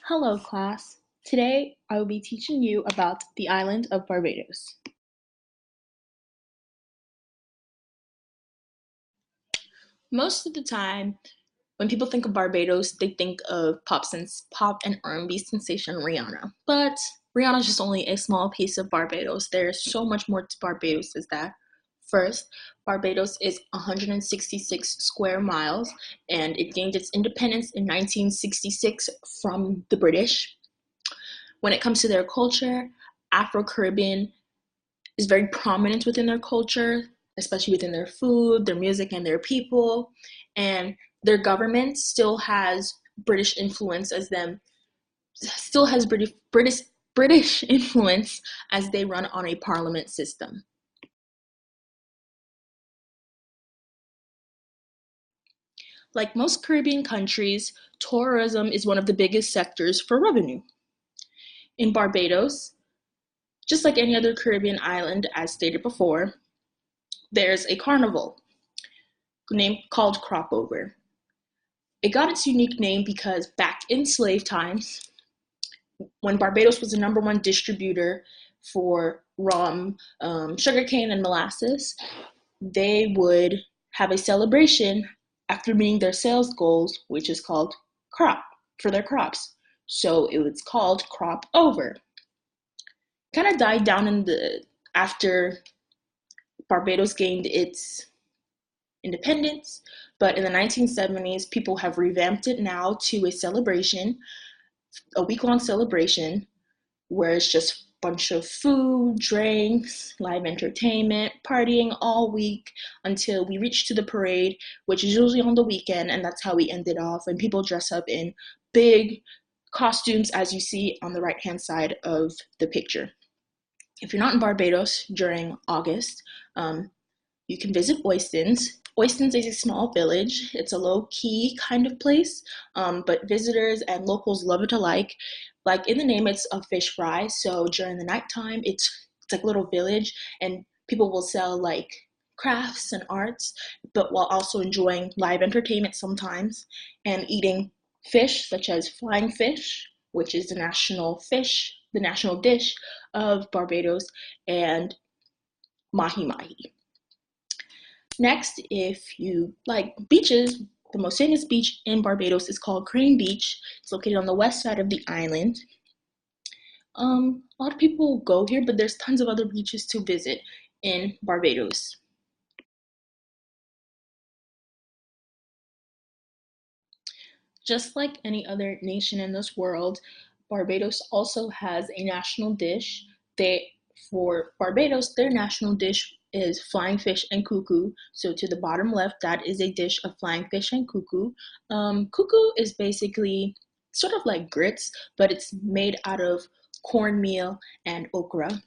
Hello, class. Today I will be teaching you about the island of Barbados. Most of the time, when people think of Barbados, they think of pop and R&B sensation Rihanna. But Rihanna is just only a small piece of Barbados. There's so much more to Barbados as that. First, Barbados is 166 square miles, and it gained its independence in 1966 from the British. When it comes to their culture, Afro-Caribbean is very prominent within their culture, especially within their food, their music, and their people. And their government still has British influence as them, still has British influence as they run on a parliament system. Like most Caribbean countries, tourism is one of the biggest sectors for revenue. In Barbados, just like any other Caribbean island, as stated before, there's a carnival named called Crop Over. It got its unique name because back in slave times, when Barbados was the #1 distributor for rum, sugarcane, and molasses, they would have a celebration after meeting their sales goals, which is called crop for their crops. So it was called Crop Over. Kind of died down after Barbados gained its independence, but in the 1970s, people have revamped it now to a week-long celebration, where it's just a bunch of food, drinks, live entertainment, partying all week until we reach to the parade, which is usually on the weekend, and that's how we end it off. And people dress up in big costumes, as you see on the right-hand side of the picture. If you're not in Barbados during August, you can visit Oistins. Oistins is a small village. It's a low-key kind of place, but visitors and locals love it alike. Like in the name, it's a fish fry. So during the nighttime, it's like a little village, and people will sell like crafts and arts, but while also enjoying live entertainment sometimes and eating fish such as flying fish, which is the national dish of Barbados, and mahi mahi. Next, if you like beaches, the most famous beach in Barbados is called Crane Beach. It's located on the west side of the island. A lot of people go here, but there's tons of other beaches to visit in Barbados. Just like any other nation in this world, Barbados also has a national dish. For Barbados, their national dish is flying fish and cuckoo. So to the bottom left, that is a dish of flying fish and cuckoo. Cuckoo is basically sort of like grits, but it's made out of cornmeal and okra.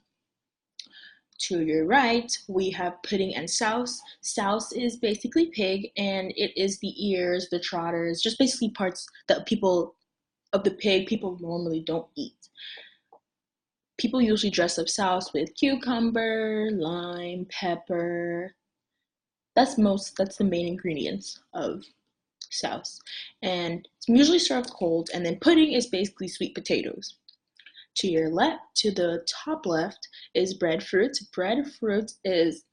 To your right, we have pudding and souse. Souse is basically pig, and it is the ears, the trotters, just basically parts that of the pig people normally don't eat. People usually dress up souse with cucumber, lime, pepper. That's the main ingredients of souse. And it's usually served cold, and then pudding is basically sweet potatoes. To your left, to the top left, is breadfruit. Breadfruit is,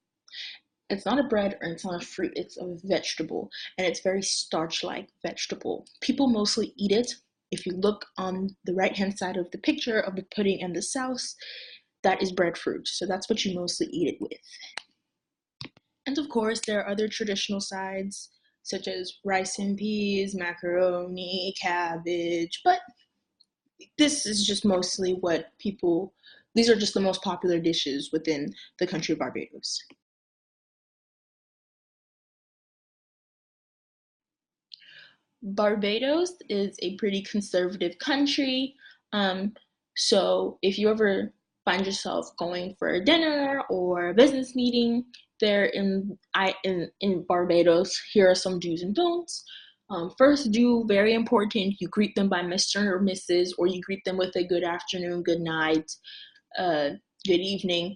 it's not a bread or it's not a fruit, it's a vegetable, and it's very starch-like vegetable. People mostly eat it. If you look on the right-hand side of the picture of the pudding and the sauce, that is breadfruit. So that's what you mostly eat it with. And of course, there are other traditional sides, such as rice and peas, macaroni, cabbage, but this is just mostly these are just the most popular dishes within the country of Barbados. Barbados is a pretty conservative country. Um, so if you ever find yourself going for a dinner or a business meeting there in Barbados, here are some do's and don'ts. First do, very important, you greet them by Mr. or Mrs., or you greet them with a good afternoon, good night, uh, good evening.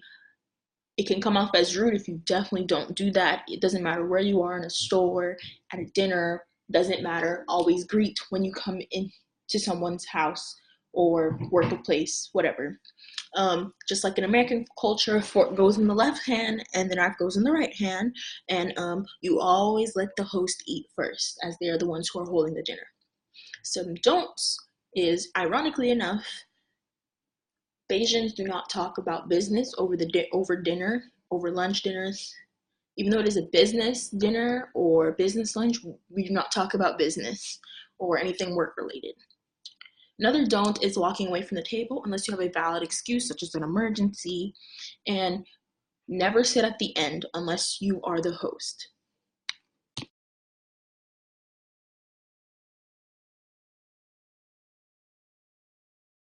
It can come off as rude if you definitely don't do that. It doesn't matter where you are, in a store, at a dinner, doesn't matter. Always greet when you come into someone's house or workplace, whatever. Just like in American culture, fork goes in the left hand and the knife goes in the right hand, and you always let the host eat first, as they are the ones who are holding the dinner. Some don'ts is, ironically enough, Bayesians do not talk about business over dinner, over lunch dinners. Even though it is a business dinner or business lunch, we do not talk about business or anything work related. Another don't is walking away from the table unless you have a valid excuse, such as an emergency, and never sit at the end unless you are the host.